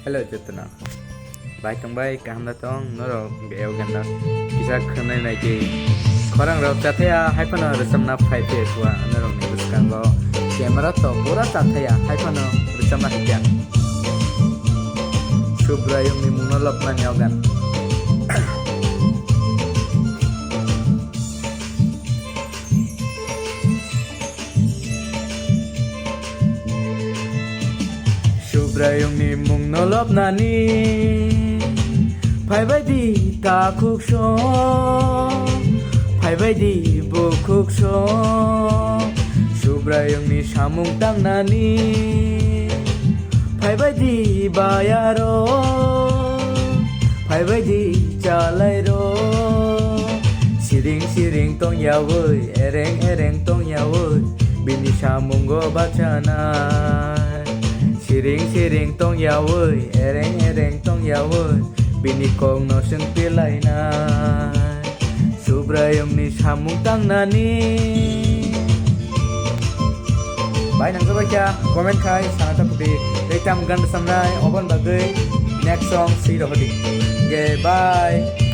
Hello Chetna. Bai tong bai kaham da tong noro beo ganda. Kisa khanai nai ki khorang rok chathaya haipano resam phai pe kwa noro ni buskang go camera to pura chathaya haipano resam na hikya. Subra yung ni munolop na nyagan. Subrayong ni mong nolop na ni Phai bai di ta khuk so Phai bai di bu khuk so Subrayong ni samung tang na ni Phai bai di bayaro Phai bai di chalai ro Siring siring tong yawoi ereng ereng tong yawoi Bini samung go bacana Siring siring tong yawoi ereng ereng tong yawoi bini kong no seng pilai na Subrayong ni samung tang nani Bai nang sabaja comment khai sanata pudi rekam gan samnai obon bagai next song si rohdi. Okay, bye.